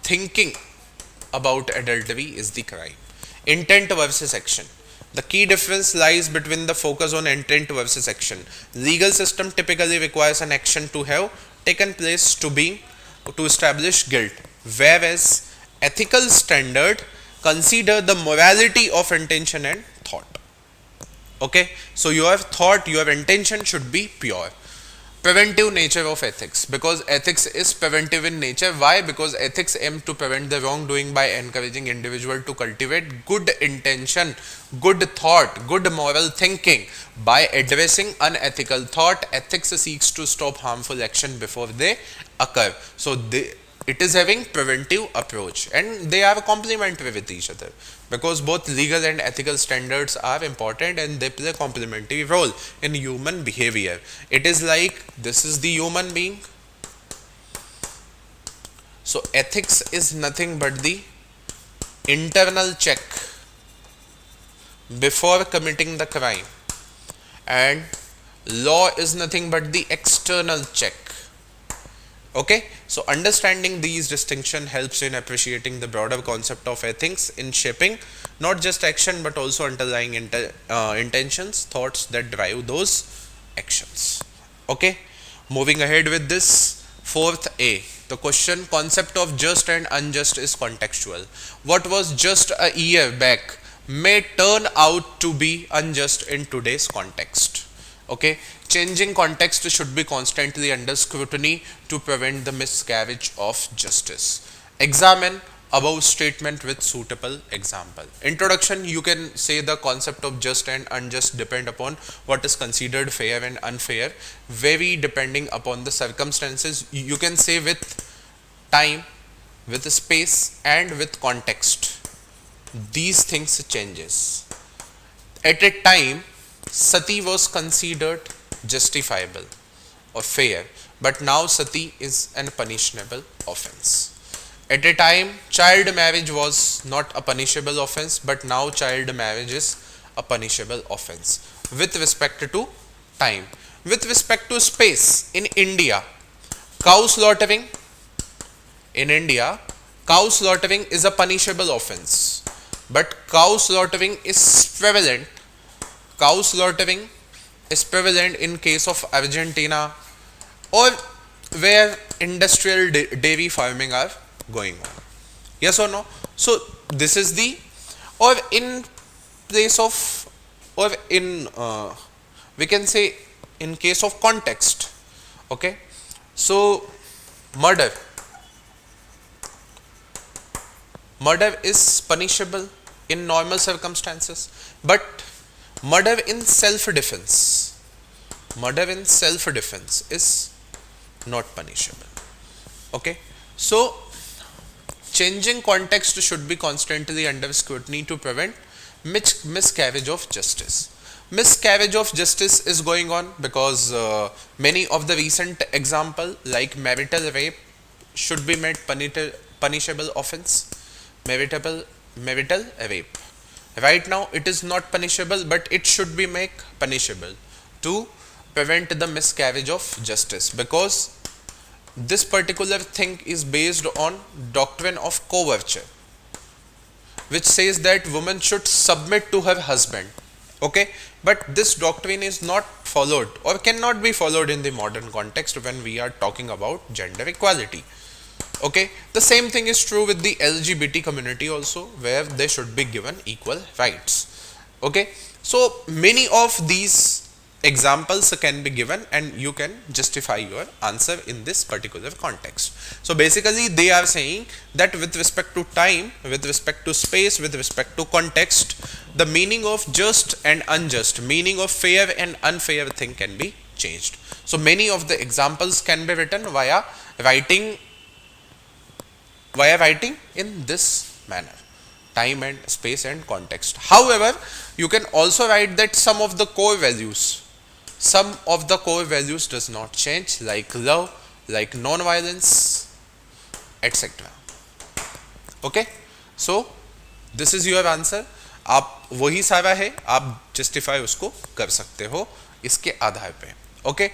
thinking about adultery is the crime. Intent versus action. The key difference lies between the focus on intent versus action. Legal system typically requires an action to have taken place to establish guilt, whereas ethical standard consider the morality of intention and thought. Okay, so your thought, your intention should be pure. Preventive nature of ethics, because ethics is preventive in nature. Why? Because ethics aim to prevent the wrongdoing by encouraging individual to cultivate good intention, good thought, good moral thinking. By addressing unethical thought, ethics seeks to stop harmful action before they occur. So it is having preventive approach, and they are complementary with each other, because both legal and ethical standards are important and they play a complementary role in human behavior. It is like this is the human being, so ethics is nothing but the internal check before committing the crime, and law is nothing but the external check. Okay, so understanding these distinction helps in appreciating the broader concept of ethics in shaping not just action but also underlying intentions, thoughts that drive those actions. Okay, moving ahead with this fourth A. The question, concept of just and unjust is contextual. What was just a year back may turn out to be unjust in today's context. Okay, changing context should be constantly under scrutiny to prevent the miscarriage of justice. Examine above statement with suitable example. Introduction, you can say the concept of just and unjust depend upon what is considered fair and unfair, vary depending upon the circumstances. You can say with time, with space, and with context. These things changes. At a time, sati was considered justifiable or fair, but now sati is an punishable offense. At a time, child marriage was not a punishable offense, but now child marriage is a punishable offense. With respect to time, with respect to space, in India, cow slaughtering is a punishable offense, but cow slaughtering is prevalent. Cow slaughtering is prevalent in case of Argentina or where industrial dairy farming are going on. Yes or no? So this is the, or in place of, or in we can say in case of context. Okay, so murder is punishable in normal circumstances, but murder in self-defense is not punishable. Okay, so changing context should be constantly under scrutiny to prevent miscarriage of justice. Miscarriage of justice is going on because many of the recent example like marital rape should be made punishable offense. Marital rape, right now it is not punishable, but it should be made punishable to prevent the miscarriage of justice, because this particular thing is based on doctrine of coverture, which says that woman should submit to her husband. Okay, but this doctrine is not followed or cannot be followed in the modern context when we are talking about gender equality. Okay, the same thing is true with the LGBT community also, where they should be given equal rights. Okay, so many of these examples can be given and you can justify your answer in this particular context. So basically they are saying that with respect to time, with respect to space, with respect to context, the meaning of just and unjust, meaning of fair and unfair thing can be changed. So many of the examples can be written via writing in this manner, time and space and context. However, you can also write that some of the core values does not change, like love, like non-violence, etc. Okay, so this is your answer. आप वही सारा है, आप justify उसको कर सकते हो इसके आधार पे. Okay,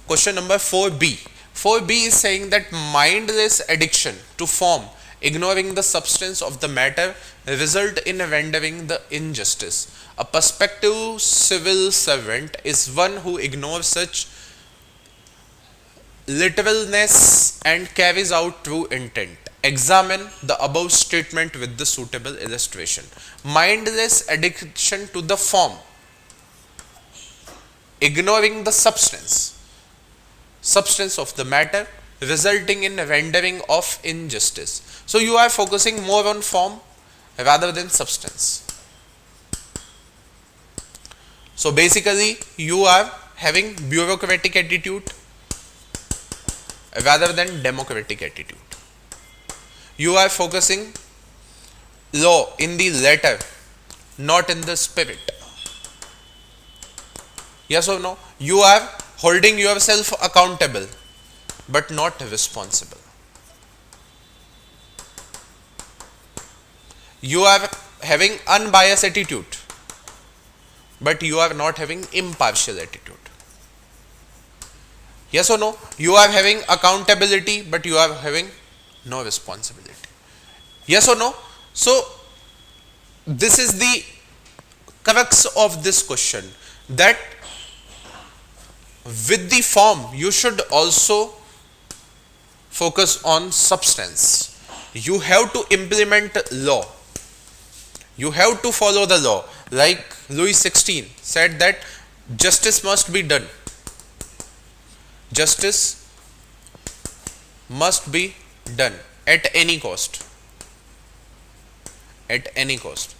question number 4B. 4B is saying that mindless addiction to form, ignoring the substance of the matter, result in rendering the injustice. A prospective civil servant is one who ignores such literalness and carries out true intent. Examine the above statement with the suitable illustration. Mindless addiction to the form. ignoring the substance of the matter, resulting in rendering of injustice. So you are focusing more on form rather than substance. So basically you are having bureaucratic attitude rather than democratic attitude. You are focusing law in the letter, not in the spirit. Yes or no? You are holding yourself accountable but not responsible. You are having unbiased attitude but you are not having impartial attitude. Yes or no? You are having accountability but you are having no responsibility. Yes or no? So this is the crux of this question, that with the form you should also focus on substance. You have to implement law. You have to follow the law. Like Louis XVI said that justice must be done. Justice must be done at any cost. At any cost.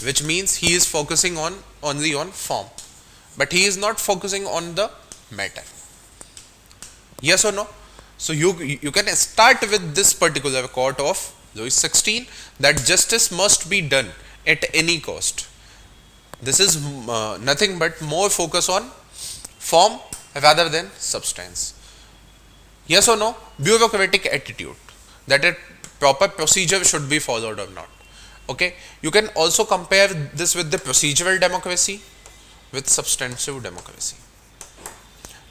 Which means he is focusing on only on form, but he is not focusing on the matter. Yes or no? So you can start with this particular quote of Louis XVI, that justice must be done at any cost. This is nothing but more focus on form rather than substance. Yes or no? Bureaucratic attitude, that a proper procedure should be followed or not. Okay, you can also compare this with the procedural democracy with substantive democracy.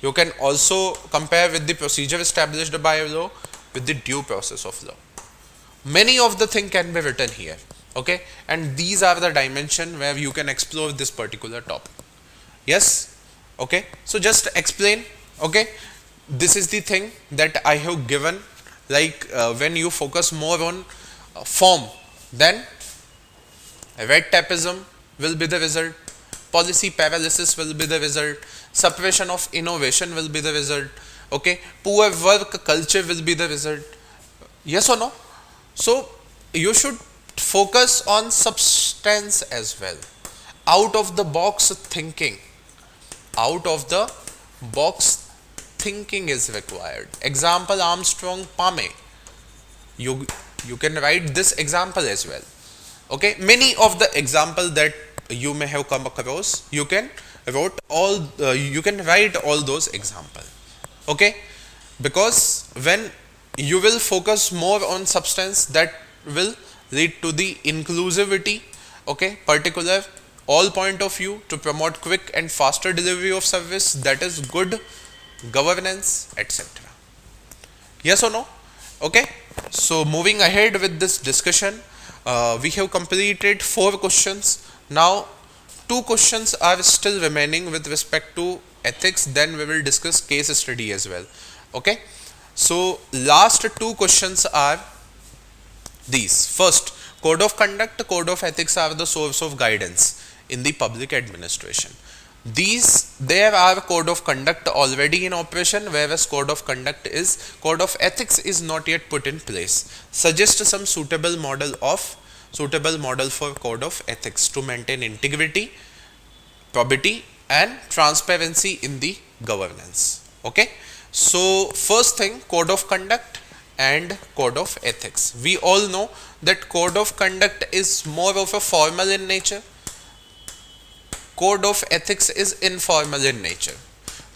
You can also compare with the procedure established by law with the due process of law. Many of the things can be written here. Okay, and these are the dimension where you can explore this particular topic. Yes. Okay, so just explain. Okay, this is the thing that I have given, like when you focus more on form, then red tapeism will be the result, policy paralysis will be the result, suppression of innovation will be the result, okay, poor work culture will be the result. Yes or no? So you should focus on substance as well. Out of the box thinking. Out of the box thinking is required. Example, Armstrong Palme. You can write this example as well. Okay, many of the examples that you may have come across, you can write all those examples. Okay, because when you will focus more on substance, that will lead to the inclusivity. Okay, particular all point of view to promote quick and faster delivery of service, that is good governance, etc. Yes or no? Okay, so moving ahead with this discussion, we have completed 4 questions. Now 2 questions are still remaining with respect to ethics, then we will discuss case study as well. Okay, so last 2 questions are these. First, code of conduct, code of ethics are the source of guidance in the public administration. There are code of conduct already in operation, whereas code of ethics is not yet put in place. Suggest some suitable model for code of ethics to maintain integrity, probity and transparency in the governance. Okay, so first thing, code of conduct and code of ethics. We all know that code of conduct is more of a formal in nature. Code of ethics is informal in nature.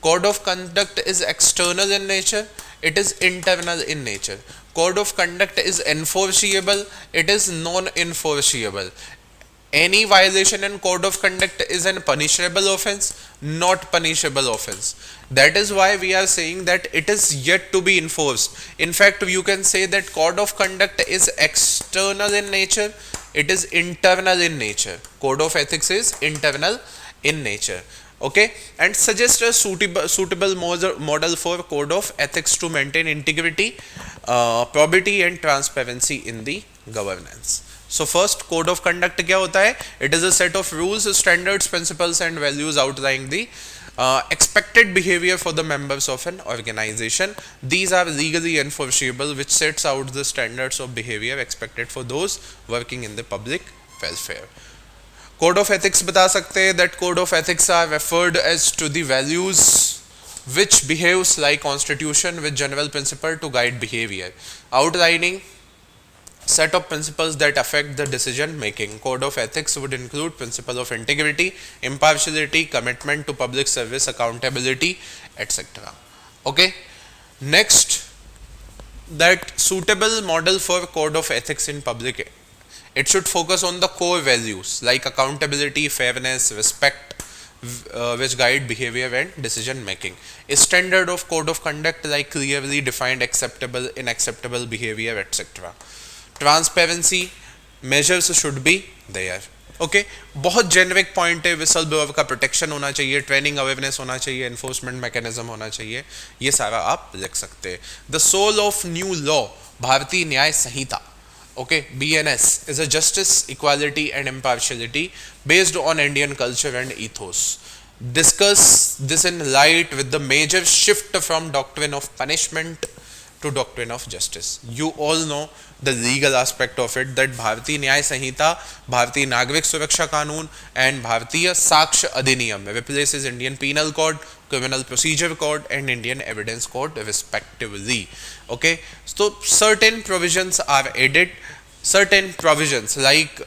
Code of conduct is external in nature. It is internal in nature. Code of conduct is enforceable. It is non-enforceable. Any violation in code of conduct is an punishable offense, not punishable offense. That is why we are saying that it is yet to be enforced. In fact, you can say that code of conduct is external in nature. It is internal in nature. Code of ethics is internal in nature. Okay, and suggest a suitable model for code of ethics to maintain integrity, probity and transparency in the governance. So first code of conduct क्या होता है? It is a set of rules, standards, principles and values outlining the expected behavior for the members of an organization. These are legally enforceable, which sets out the standards of behavior expected for those working in the public welfare. Code of ethics बता सकते हैं that code of ethics are referred as to the values which behaves like constitution with general principle to guide behavior, outlining set of principles that affect the decision making. Code of ethics would include principle of integrity, impartiality, commitment to public service, accountability, etc. Okay, next, that suitable model for code of ethics in public, it should focus on the core values like accountability, fairness, respect, which guide behavior and decision making. A standard of code of conduct like clearly defined acceptable, unacceptable behavior, etc. Transparency measures should be there. Okay, बहुत generic point है. Whistle blower का protection होना चाहिए, training awareness होना चाहिए, enforcement mechanism होना चाहिए, ये सारा आप लिख सकते हैं. The soul of new law, Bharatiya Nyaya Sanhita, okay, BNS, is a justice, equality and impartiality based on Indian culture and ethos. Discuss this in light with the major shift from doctrine of punishment to doctrine of justice. You all know the legal aspect of it, that भारतीय न्याय संहिता, भारतीय नागरिक सुरक्षा कानून and भारतीय साक्ष्य अधिनियम replaces Indian Penal Code, Criminal Procedure Code and Indian Evidence Code respectively. Okay, so certain provisions are added, certain provisions like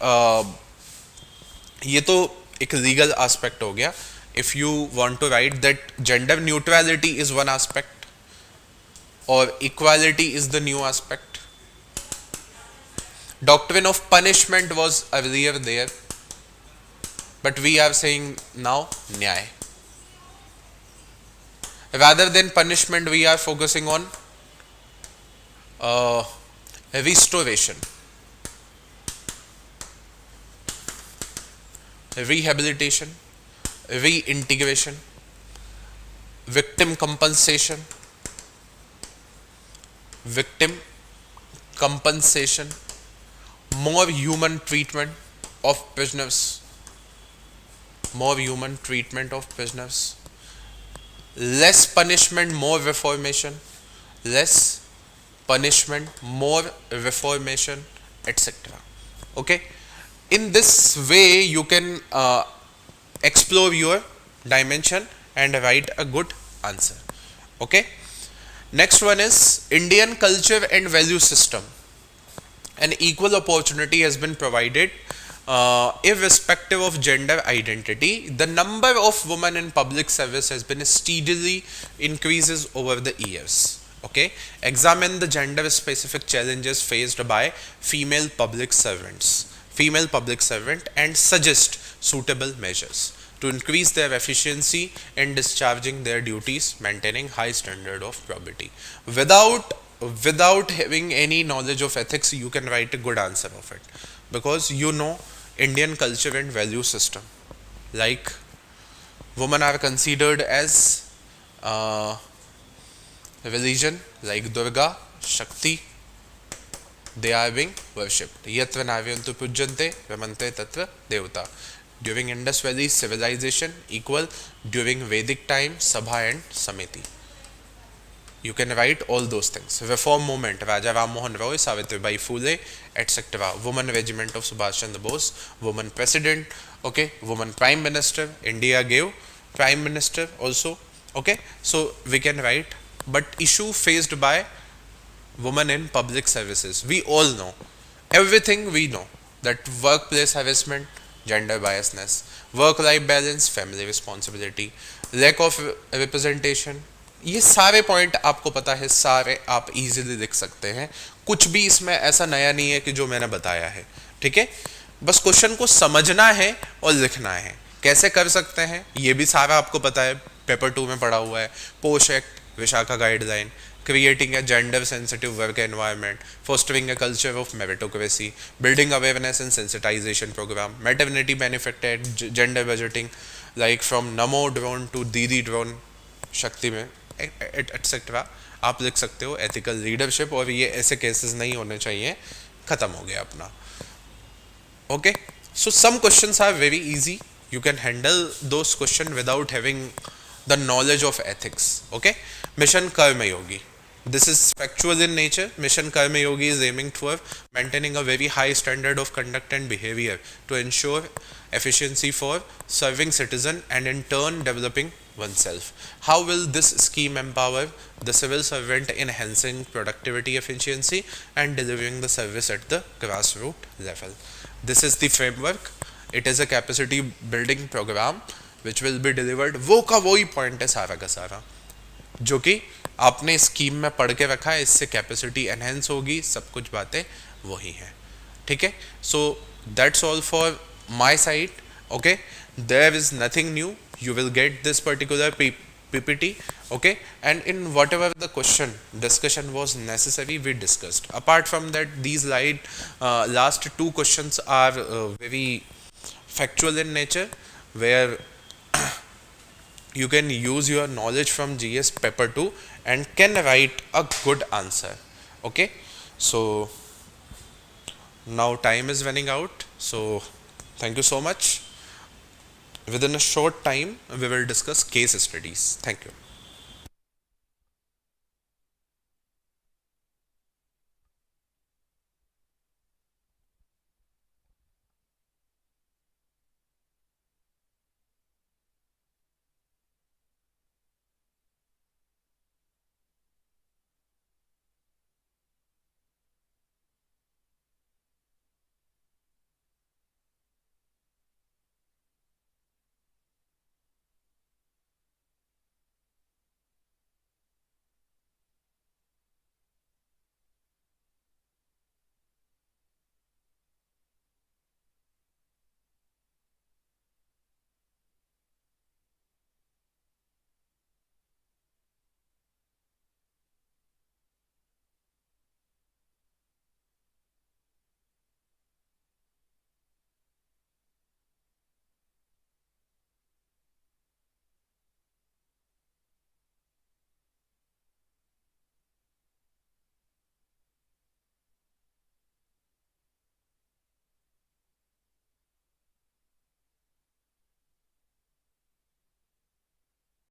ये तो एक legal aspect हो गया. If you want to write that gender neutrality is one aspect or equality is the new aspect. Doctrine of punishment was earlier there, but we are saying now nyay. Rather than punishment, we are focusing on restoration, rehabilitation, reintegration, victim compensation, more human treatment of prisoners, less punishment, more reformation, etc. Okay, in this way you can explore your dimension and write a good answer. Okay, next one is Indian culture and value system. An equal opportunity has been provided irrespective of gender identity. The number of women in public service has been steadily increases over the years. Okay, examine the gender specific challenges faced by female public servant and suggest suitable measures to increase their efficiency in discharging their duties, maintaining high standard of probity. Without having any knowledge of ethics, you can write a good answer of it, because you know Indian culture and value system, like women are considered as religion, like Durga, Shakti, they are being worshipped. Yatra navyantu pujjante ramante tatra devata. During Indus Valley civilization, equal. During Vedic time, Sabha and Samiti. You can write all those things. Reform movement, Raja Ram Mohan Roy, Savitribai Phule, etc. Woman regiment of Subhash Chandra Bose, woman president, okay, woman prime minister, India gave prime minister also, okay. So we can write, but issue faced by women in public services, we all know, everything we know, that workplace harassment, gender biasness, work-life balance, family responsibility, lack of representation, ये सारे point आपको पता है, सारे आप easily लिख सकते हैं. कुछ भी इसमें ऐसा नया नहीं है कि जो मैंने बताया है. ठीक है, बस क्वेश्चन को समझना है और लिखना है. कैसे कर सकते हैं ये भी सारा आपको पता है, पेपर 2 में पढ़ा हुआ है. पोश act, Vishakha guideline, creating a gender sensitive work environment, fostering a culture of meritocracy, building awareness and sensitization program, maternity benefit and gender budgeting, like from Namo drone to Didi drone, शक्ति में, etc. आप लिख सकते हो. Ethical leadership, और ये ऐसे cases नहीं होने चाहिए. खत्म हो गया अपना. Okay, so some questions are very easy. You can handle those questions without having the knowledge of ethics. Okay, Mission Karma Yogi. This is factual in nature. Mission Karma Yogi is aiming for maintaining a very high standard of conduct and behavior to ensure efficiency for serving citizen and in turn developing oneself. How will this scheme empower the civil servant in enhancing productivity efficiency and delivering the service at the grassroots level? This is the framework. It is a capacity building program which will be delivered. वो का वही point है सारा का सारा जो कि आपने स्कीम में पढ़ के रखा है. इससे कैपेसिटी एनहेंस होगी, सब कुछ बातें वही हैं. ठीक है, so that's all for my side. Okay, there is nothing new. You will get this particular PPT, okay, and in whatever the question discussion was necessary, we discussed. Apart from that, these last two questions are very factual in nature, where you can use your knowledge from GS paper 2 and can write a good answer. Okay, so now time is running out, so thank you so much. Within a short time, we will discuss case studies. Thank you.